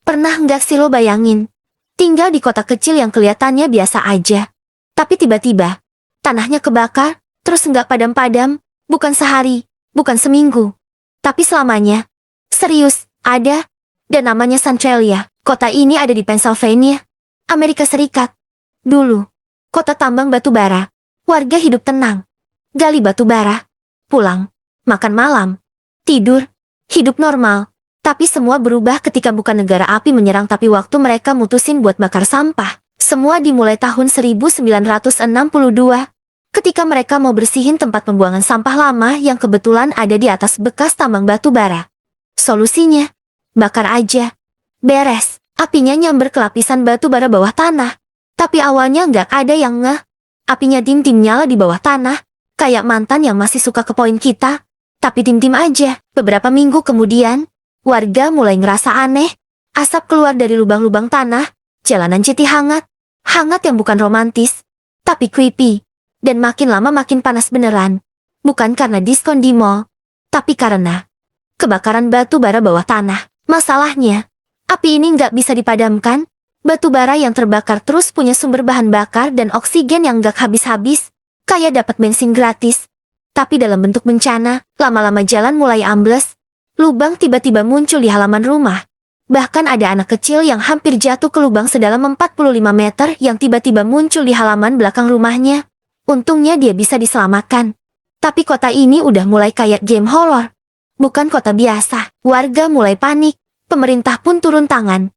Pernah nggak sih lo bayangin? Tinggal di kota kecil yang kelihatannya biasa aja. Tapi tiba-tiba, tanahnya kebakar, terus nggak padam-padam, bukan sehari, bukan seminggu. Tapi selamanya. Serius, ada. Dan namanya Centralia. Kota ini ada di Pennsylvania, Amerika Serikat. Dulu, kota tambang batu bara. Warga hidup tenang. Gali batu bara. Pulang. Makan malam. Tidur. Hidup normal. Tapi semua berubah ketika bukan negara api menyerang tapi waktu mereka mutusin buat bakar sampah. Semua dimulai tahun 1962. Ketika mereka mau bersihin tempat pembuangan sampah lama yang kebetulan ada di atas bekas tambang batu bara. Solusinya, bakar aja. Beres, apinya nyamber ke lapisan batu bara bawah tanah. Tapi awalnya nggak ada yang ngeh. Apinya tim-tim nyala di bawah tanah. Kayak mantan yang masih suka ke poin kita. Tapi tim-tim aja. Beberapa minggu kemudian, warga mulai ngerasa aneh. Asap keluar dari lubang-lubang tanah. Jalanan jadi hangat. Hangat yang bukan romantis, tapi creepy. Dan makin lama makin panas beneran. Bukan karena diskon di mall, tapi karena kebakaran batu bara bawah tanah. Masalahnya, api ini nggak bisa dipadamkan. Batu bara yang terbakar terus punya sumber bahan bakar dan oksigen yang nggak habis-habis. Kayak dapat bensin gratis. Tapi dalam bentuk bencana, lama-lama jalan mulai ambles. Lubang tiba-tiba muncul di halaman rumah. Bahkan ada anak kecil yang hampir jatuh ke lubang sedalam 45 meter yang tiba-tiba muncul di halaman belakang rumahnya. Untungnya dia bisa diselamatkan. Tapi kota ini udah mulai kayak game horror. Bukan kota biasa. Warga mulai panik. Pemerintah pun turun tangan.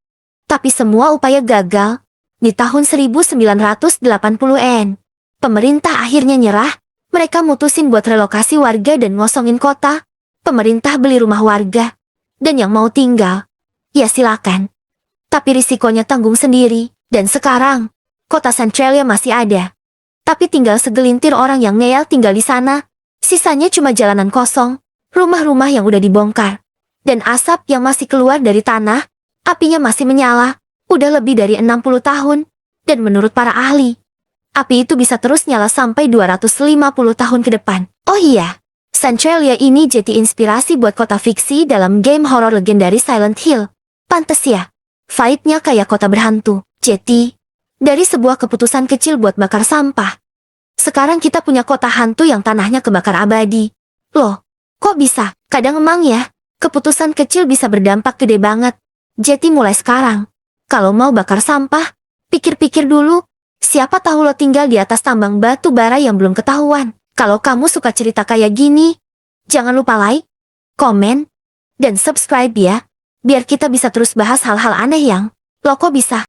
Tapi semua upaya gagal. Di tahun 1980-an, pemerintah akhirnya nyerah. Mereka mutusin buat relokasi warga dan ngosongin kota. Pemerintah beli rumah warga. Dan yang mau tinggal, ya silakan. Tapi risikonya tanggung sendiri. Dan sekarang, kota Centralia masih ada. Tapi tinggal segelintir orang yang ngeyel tinggal di sana. Sisanya cuma jalanan kosong, rumah-rumah yang udah dibongkar. Dan asap yang masih keluar dari tanah, apinya masih menyala. Udah lebih dari 60 tahun. Dan menurut para ahli, api itu bisa terus nyala sampai 250 tahun ke depan. Oh iya, Centralia ini jadi inspirasi buat kota fiksi dalam game horor legendaris Silent Hill. Pantes ya, vibe-nya kayak kota berhantu. Jadi, dari sebuah keputusan kecil buat bakar sampah, sekarang kita punya kota hantu yang tanahnya kebakar abadi. Loh, kok bisa? Kadang emang ya, keputusan kecil bisa berdampak gede banget. Jadi mulai sekarang, kalau mau bakar sampah, pikir-pikir dulu. Siapa tahu lo tinggal di atas tambang batu bara yang belum ketahuan. Kalau kamu suka cerita kayak gini, jangan lupa like, komen, dan subscribe ya. Biar kita bisa terus bahas hal-hal aneh yang, lo kok bisa?